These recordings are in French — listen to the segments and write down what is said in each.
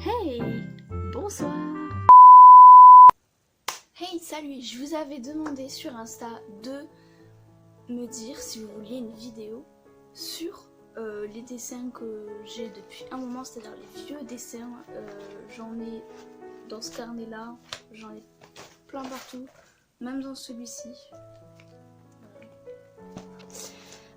Hey, bonsoir. Hey, salut, je vous avais demandé sur Insta de me dire si vous vouliez une vidéo sur les dessins que j'ai depuis un moment, c'est-à-dire les vieux dessins. J'en ai dans ce carnet là, j'en ai plein partout, même dans celui-ci.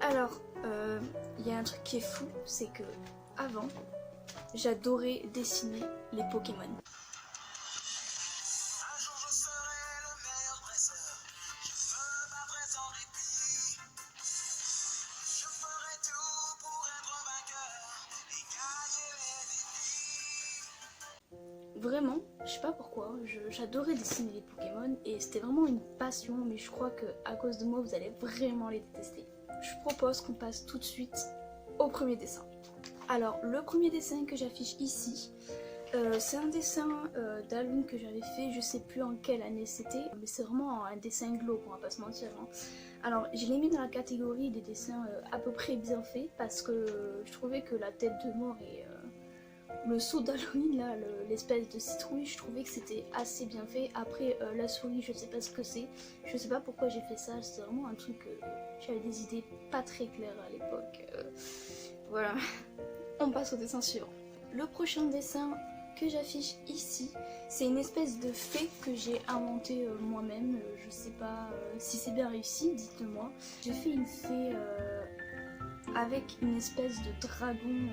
Alors, il y a un truc qui est fou, c'est que avant, j'adorais dessiner les Pokémon. Vraiment, je sais pas pourquoi, j'adorais dessiner les Pokémon et c'était vraiment une passion, mais je crois que à cause de moi vous allez vraiment les détester. Je propose qu'on passe tout de suite au premier dessin. Alors le premier dessin que j'affiche ici, c'est un dessin d'Halloween que j'avais fait, je sais plus en quelle année c'était, mais c'est vraiment un dessin glauque, on va pas se mentir. Hein. Alors je l'ai mis dans la catégorie des dessins à peu près bien faits parce que je trouvais que la tête de mort et le saut d'Halloween là, l'espèce de citrouille, je trouvais que c'était assez bien fait. Après la souris, je sais pas ce que c'est, je sais pas pourquoi j'ai fait ça, c'est vraiment un truc, j'avais des idées pas très claires à l'époque. Voilà, on passe au dessin suivant. Le prochain dessin que j'affiche ici, c'est une espèce de fée que j'ai inventé moi-même. Je sais pas si c'est bien réussi, dites-le-moi. J'ai fait une fée avec une espèce de dragon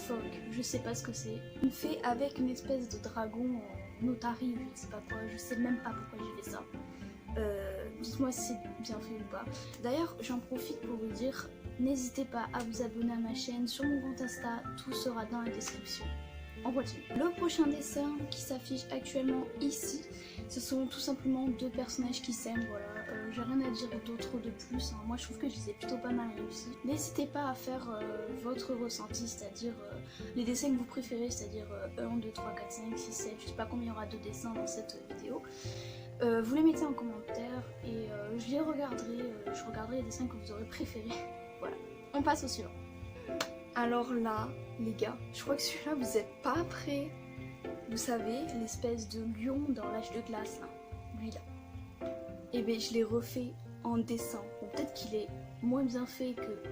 phoque, je sais pas ce que c'est. Une fée avec une espèce de dragon en otarie, je ne sais pas quoi, je sais même pas pourquoi j'ai fait ça. Dites-moi si c'est bien fait ou pas. D'ailleurs, j'en profite pour vous dire, n'hésitez pas à vous abonner à ma chaîne, sur mon compte Insta, tout sera dans la description. On continue. Le prochain dessin qui s'affiche actuellement ici, ce sont tout simplement deux personnages qui s'aiment, voilà. J'ai rien à dire d'autre de plus, hein. Moi je trouve que je les ai plutôt pas mal réussis. N'hésitez pas à faire votre ressenti, c'est-à-dire les dessins que vous préférez, c'est-à-dire 1, 2, 3, 4, 5, 6, 7, je sais pas combien il y aura de dessins dans cette vidéo. Vous les mettez en commentaire et je les regarderai, je regarderai les dessins que vous aurez préférés. Voilà, on passe au suivant. Alors là, les gars, je crois que celui-là vous êtes pas prêts. Vous savez, l'espèce de lion dans l'âge de glace là, lui là. Et bien je l'ai refait en dessin. Bon, peut-être qu'il est moins bien fait que...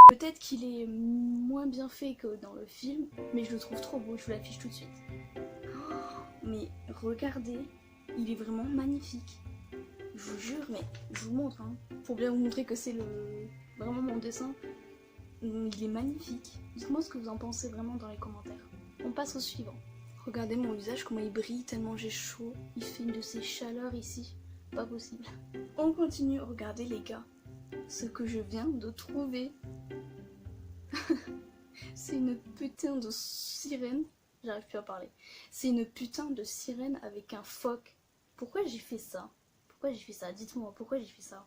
Peut-être qu'il est moins bien fait que dans le film, mais je le trouve trop beau, je vous l'affiche tout de suite. Oh, mais regardez, il est vraiment magnifique. Je vous jure, mais je vous montre, hein, pour bien vous montrer que c'est vraiment mon dessin. Il est magnifique. Dites-moi ce que vous en pensez vraiment dans les commentaires. On passe au suivant. Regardez mon visage, comment il brille tellement j'ai chaud. Il fait une de ces chaleurs ici. Pas possible. On continue. Regardez les gars. Ce que je viens de trouver. C'est une putain de sirène. J'arrive plus à parler. C'est une putain de sirène avec un phoque. Pourquoi j'ai fait ça? Pourquoi j'ai fait ça? Dites-moi, pourquoi j'ai fait ça?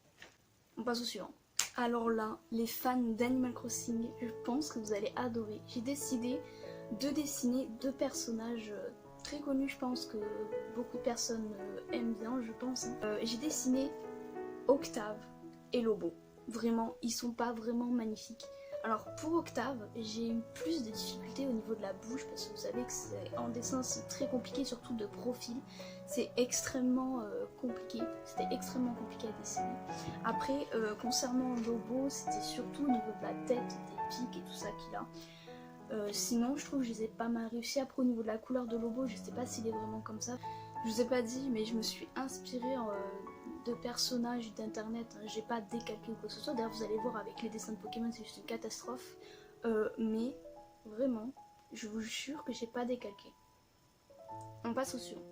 On passe au suivant. Alors là, les fans d'Animal Crossing, je pense que vous allez adorer. J'ai décidé de dessiner deux personnages très connus, je pense que beaucoup de personnes aiment bien, je pense. J'ai dessiné Octave et Lobo. Vraiment, ils sont pas vraiment magnifiques. Alors pour Octave, j'ai eu plus de difficultés au niveau de la bouche parce que vous savez que en dessin c'est très compliqué, surtout de profil. C'est extrêmement compliqué, c'était extrêmement compliqué à dessiner. Après, concernant Lobo, c'était surtout au niveau de la tête, des pics et tout ça qu'il a. Sinon, je trouve que je les ai pas mal réussi. Après, au niveau de la couleur de Lobo, je sais pas s'il est vraiment comme ça. Je vous ai pas dit, mais je me suis inspirée de personnages d'internet. J'ai pas décalqué ou quoi que ce soit. D'ailleurs, vous allez voir avec les dessins de Pokémon, c'est juste une catastrophe. Mais vraiment, je vous jure que j'ai pas décalqué. On passe au suivant.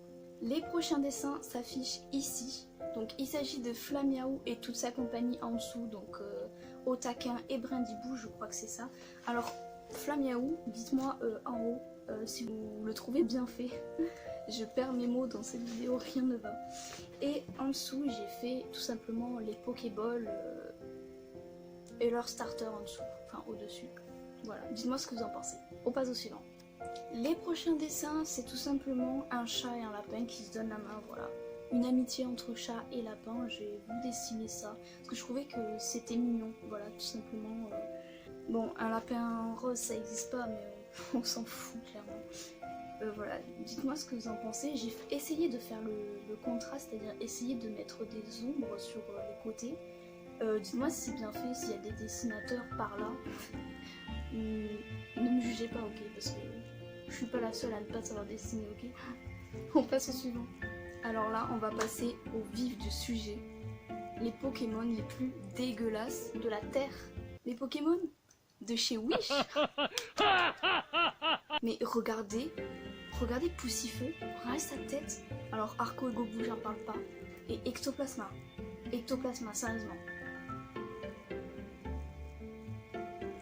Les prochains dessins s'affichent ici. Donc, il s'agit de Flamiaou et toute sa compagnie en dessous. Donc, Otaquin et Brindibou, je crois que c'est ça. Alors, Flamiaou, dites-moi en haut si vous le trouvez bien fait. Je perds mes mots dans cette vidéo, rien ne va. Et en dessous, j'ai fait tout simplement les Pokéballs et leur starter en dessous, enfin au-dessus. Voilà, dites-moi ce que vous en pensez. On passe au suivant. Les prochains dessins, c'est tout simplement un chat et un lapin qui se donnent la main, voilà. Une amitié entre chat et lapin, j'ai voulu dessiner ça, parce que je trouvais que c'était mignon, voilà, tout simplement. Bon, un lapin rose, ça existe pas, mais on s'en fout clairement. Voilà, dites-moi ce que vous en pensez. J'ai essayé de faire le contraste, c'est-à-dire essayer de mettre des ombres sur les côtés. Dites-moi si c'est bien fait, s'il y a des dessinateurs par là. Ne me jugez pas, ok, parce que je suis pas la seule à ne pas savoir dessiner, ok. On passe au suivant. Alors là, on va passer au vif du sujet. Les Pokémon les plus dégueulasses de la Terre. Les Pokémon de chez Wish. Mais regardez Poussifeu, regardez sa tête. Alors Arco et Gobu, j'en parle pas. Et Ectoplasma, sérieusement.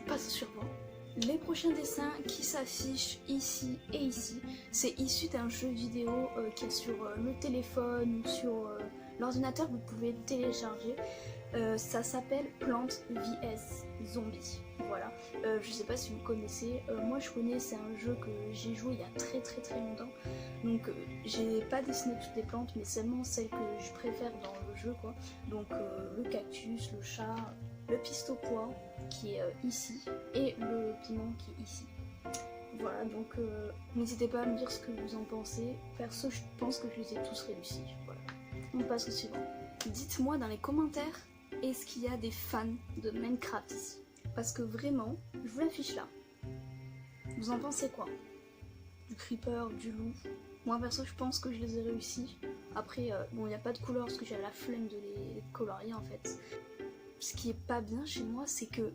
Passe sur moi. Les prochains dessins qui s'affichent ici et ici, c'est issu d'un jeu vidéo qui est sur le téléphone ou sur l'ordinateur, vous pouvez le télécharger. Ça s'appelle Plants vs Zombies. Voilà, je sais pas si vous connaissez, moi je connais, c'est un jeu que j'ai joué il y a très longtemps. Donc j'ai pas dessiné toutes les plantes, mais seulement celles que je préfère dans le jeu quoi. Donc le cactus, le chat, le pistopois qui est ici et le piment qui est ici. Voilà, donc n'hésitez pas à me dire ce que vous en pensez. Perso, je pense que je les ai tous réussis. Voilà. On passe au suivant. Dites-moi dans les commentaires, est-ce qu'il y a des fans de Minecraft ici? Parce que vraiment, je vous l'affiche là. Vous en pensez quoi? Du creeper, du loup? Moi perso, je pense que je les ai réussis. Après, bon, il n'y a pas de couleur parce que j'ai la flemme de les colorier en fait. Ce qui est pas bien chez moi, c'est que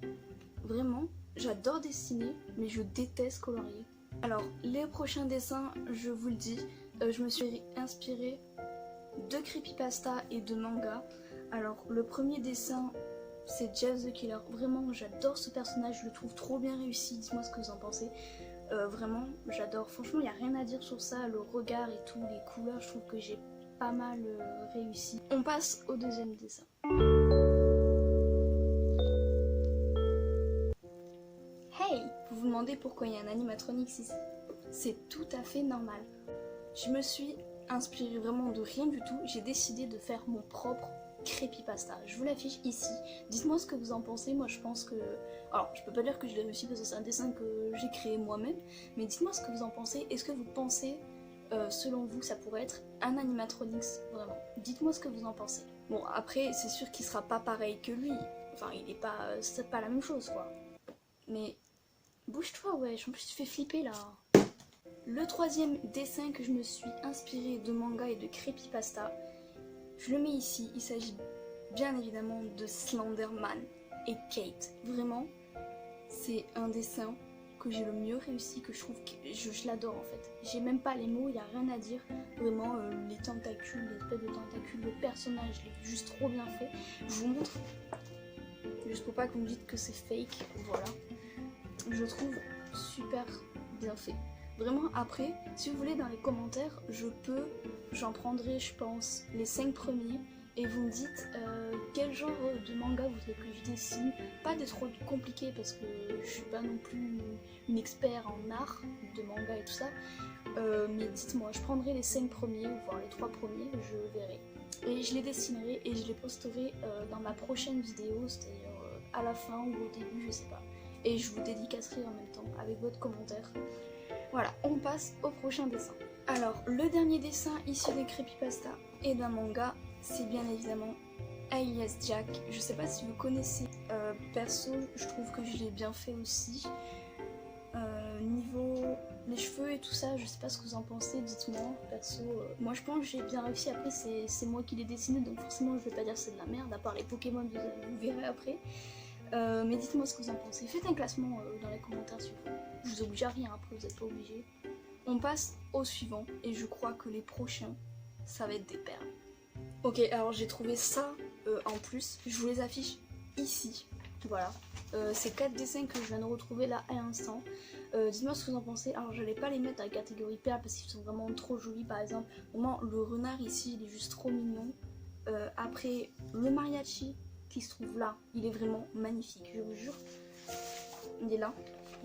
vraiment, j'adore dessiner, mais je déteste colorier. Alors, les prochains dessins, je vous le dis, je me suis inspirée de creepypasta et de manga. Alors, le premier dessin, c'est Jeff the Killer. Vraiment, j'adore ce personnage, je le trouve trop bien réussi. Dites-moi ce que vous en pensez. Vraiment, j'adore. Franchement, il n'y a rien à dire sur ça. Le regard et tout, les couleurs, je trouve que j'ai pas mal réussi. On passe au deuxième dessin. Hey, vous vous demandez pourquoi il y a un animatronics ici? C'est tout à fait normal. Je me suis inspirée vraiment de rien du tout. J'ai décidé de faire mon propre creepypasta. Je vous l'affiche ici. Dites-moi ce que vous en pensez. Moi, je pense que... Alors, je peux pas dire que je l'ai réussi parce que c'est un dessin que j'ai créé moi-même. Mais dites-moi ce que vous en pensez. Est-ce que vous pensez, selon vous, ça pourrait être un animatronics? Vraiment. Dites-moi ce que vous en pensez. Bon, après, c'est sûr qu'il sera pas pareil que lui. Enfin, il est pas... c'est pas la même chose, quoi. Mais... bouge-toi, wesh. En plus, tu fais flipper, là. Le troisième dessin que je me suis inspiré de manga et de creepypasta, je le mets ici. Il s'agit bien évidemment de Slenderman et Kate. Vraiment, c'est un dessin que j'ai le mieux réussi, que je trouve que je l'adore en fait. J'ai même pas les mots, il n'y a rien à dire. Vraiment, les tentacules, les espèces de tentacules, le personnage, il est juste trop bien fait. Je vous montre, juste pour pas que vous me dites que c'est fake, voilà. Je trouve super bien fait. Vraiment, après, si vous voulez dans les commentaires, j'en prendrai, je pense, les 5 premiers. Et vous me dites quel genre de manga vous voulez que je dessine. Pas des trop compliqués parce que je suis pas non plus une expert en art de manga et tout ça. Mais dites-moi, je prendrai les 5 premiers, voire les 3 premiers, je verrai. Et je les dessinerai et je les posterai dans ma prochaine vidéo, c'est-à-dire à la fin ou au début, je sais pas. Et je vous dédicacerai en même temps avec votre commentaire. Voilà, on passe au prochain dessin. Alors, le dernier dessin issu des creepypasta et d'un manga, c'est bien évidemment Alias Jack. Je sais pas si vous connaissez. Perso, je trouve que je l'ai bien fait aussi. Niveau les cheveux et tout ça, je sais pas ce que vous en pensez, dites-moi. Perso, moi je pense que j'ai bien réussi. Après, c'est moi qui l'ai dessiné, donc forcément je vais pas dire que c'est de la merde, à part les Pokémon, vous verrez après. Mais dites-moi ce que vous en pensez. Faites un classement dans les commentaires si vous voulez. Je vous oblige à rien, après vous n'êtes pas obligé. On passe au suivant et je crois que les prochains, ça va être des perles. Ok, alors j'ai trouvé ça en plus. Je vous les affiche ici. Voilà. C'est 4 dessins que je viens de retrouver là à l'instant. Dites-moi ce que vous en pensez. Alors j'allais pas les mettre dans la catégorie perles parce qu'ils sont vraiment trop jolis. Par exemple, vraiment le renard ici, il est juste trop mignon. Après, le mariachi qui se trouve là, il est vraiment magnifique, je vous jure. Il est là,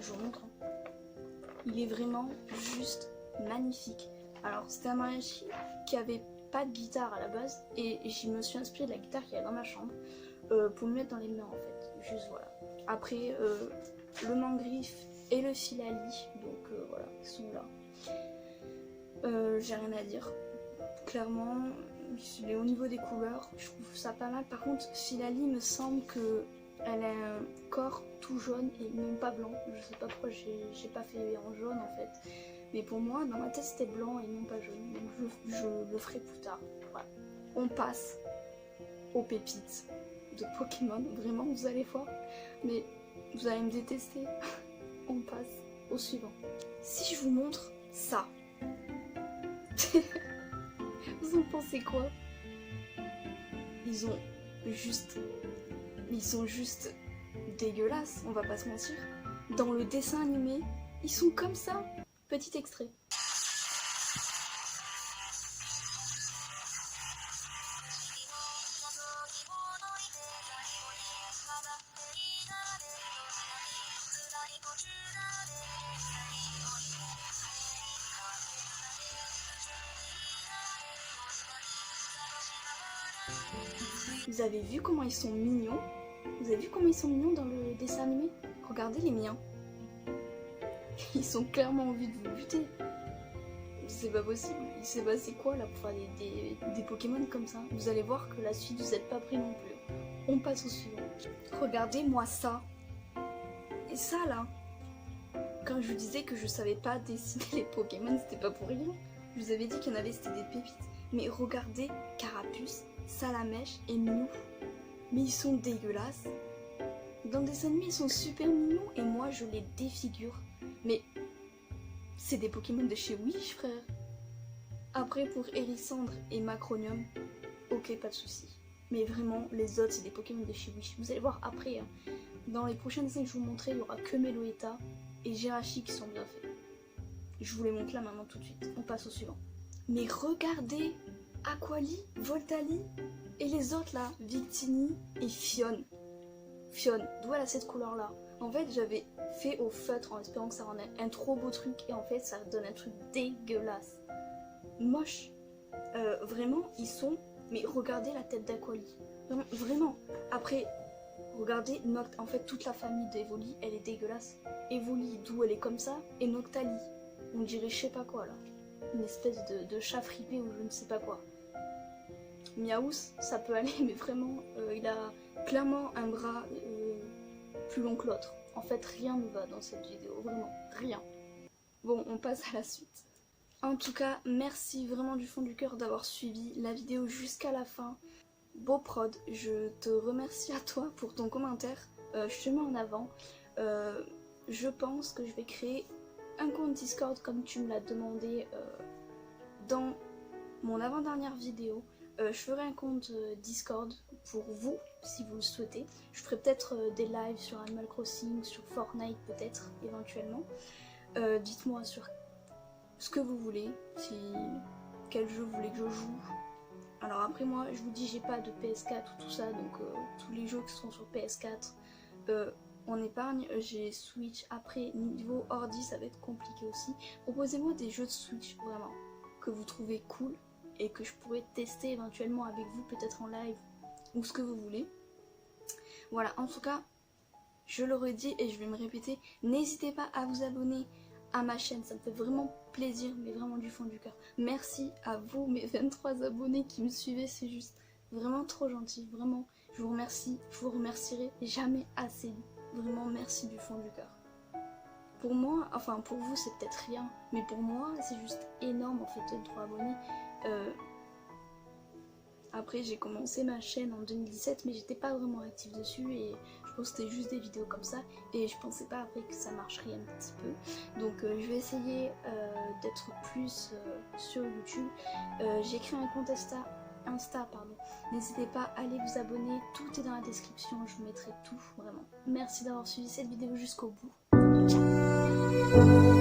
je vous montre. Il est vraiment juste magnifique. Alors c'était un mariachi qui avait pas de guitare à la base et je me suis inspirée de la guitare qu'il y a dans ma chambre pour me mettre dans les mains en fait. Juste voilà. Après le mangriffe et le Filali, donc voilà, ils sont là. J'ai rien à dire, clairement, au niveau des couleurs, je trouve ça pas mal. Par contre, Filali me semble que elle a un corps tout jaune et non pas blanc. Je sais pas pourquoi j'ai pas fait en jaune en fait. Mais pour moi, dans ma tête, c'était blanc et non pas jaune. Donc je le ferai plus tard. Voilà. On passe aux pépites de Pokémon. Vraiment, vous allez voir. Mais vous allez me détester. On passe au suivant. Si je vous montre ça, vous en pensez quoi? Ils sont juste dégueulasses, on va pas se mentir. Dans le dessin animé, ils sont comme ça. Petit extrait. Vous avez vu comment ils sont mignons? Vous avez vu comment ils sont mignons dans le dessin animé? Regardez les miens. Ils sont clairement envie de vous buter. C'est pas possible. Il s'est passé quoi là pour faire des Pokémon comme ça? Vous allez voir que la suite vous êtes pas pris non plus. On passe au suivant. Regardez-moi ça. Et ça là. Quand je vous disais que je savais pas dessiner les Pokémon, c'était pas pour rien. Je vous avais dit qu'il y en avait, c'était des pépites. Mais regardez Carapuce, Salamèche et Mew. Mais ils sont dégueulasses. Dans des dessin animé, ils sont super mignons et moi je les défigure. Mais c'est des Pokémon de chez Wish, frère. Après, pour Hérissandre et Macronium, ok, pas de soucis. Mais vraiment, les autres, c'est des Pokémon de chez Wish. Vous allez voir après, hein. Dans les prochaines dessins que je vous montrerai, il n'y aura que Meloetta et Jirachi qui sont bien faits. Je vous les montre là maintenant tout de suite. On passe au suivant. Mais regardez Aquali, Voltali et les autres là, Victini et Fion. Fion, d'où elle a cette couleur là? En fait, j'avais fait au feutre en espérant que ça rende un trop beau truc et en fait, ça donne un truc dégueulasse. Moche. Vraiment, ils sont... Mais regardez la tête d'Aquali. Vraiment. Après, regardez Noct. En fait, toute la famille d'Evoli, elle est dégueulasse. Evoli, d'où elle est comme ça, et Noctali. On dirait je sais pas quoi là. Une espèce de chat fripé ou je ne sais pas quoi. Miaous, ça peut aller, mais vraiment, il a clairement un bras plus long que l'autre. En fait, rien ne va dans cette vidéo, vraiment, rien. Bon, on passe à la suite. En tout cas, merci vraiment du fond du cœur d'avoir suivi la vidéo jusqu'à la fin. Beau prod, je te remercie à toi pour ton commentaire. Je te mets en avant. Je pense que je vais créer un compte Discord comme tu me l'as demandé dans mon avant-dernière vidéo. Je ferai un compte Discord pour vous si vous le souhaitez. Je ferai peut-être des lives sur Animal Crossing, sur Fortnite peut-être éventuellement. Dites-moi sur ce que vous voulez, quel jeu vous voulez que je joue. Alors après moi je vous dis j'ai pas de PS4 ou tout ça, donc tous les jeux qui seront sur PS4 en épargne. J'ai Switch, après niveau ordi ça va être compliqué aussi. Proposez-moi des jeux de Switch vraiment que vous trouvez cool et que je pourrais tester éventuellement avec vous, peut-être en live ou ce que vous voulez. Voilà, en tout cas je le redis et je vais me répéter, n'hésitez pas à vous abonner à ma chaîne, ça me fait vraiment plaisir, mais vraiment du fond du cœur. Merci à vous, mes 23 abonnés qui me suivez, c'est juste vraiment trop gentil, vraiment, je vous remercie, je vous remercierai jamais assez, vraiment merci du fond du cœur. Pour moi, enfin pour vous c'est peut-être rien, mais pour moi c'est juste énorme en fait, 23 abonnés. Après j'ai commencé ma chaîne en 2017, mais j'étais pas vraiment active dessus et je postais juste des vidéos comme ça et je pensais pas après que ça marcherait un petit peu. Donc je vais essayer d'être plus sur YouTube. J'ai créé un compte Insta, pardon. N'hésitez pas à aller vous abonner, tout est dans la description, je vous mettrai tout vraiment. Merci d'avoir suivi cette vidéo jusqu'au bout. Ciao.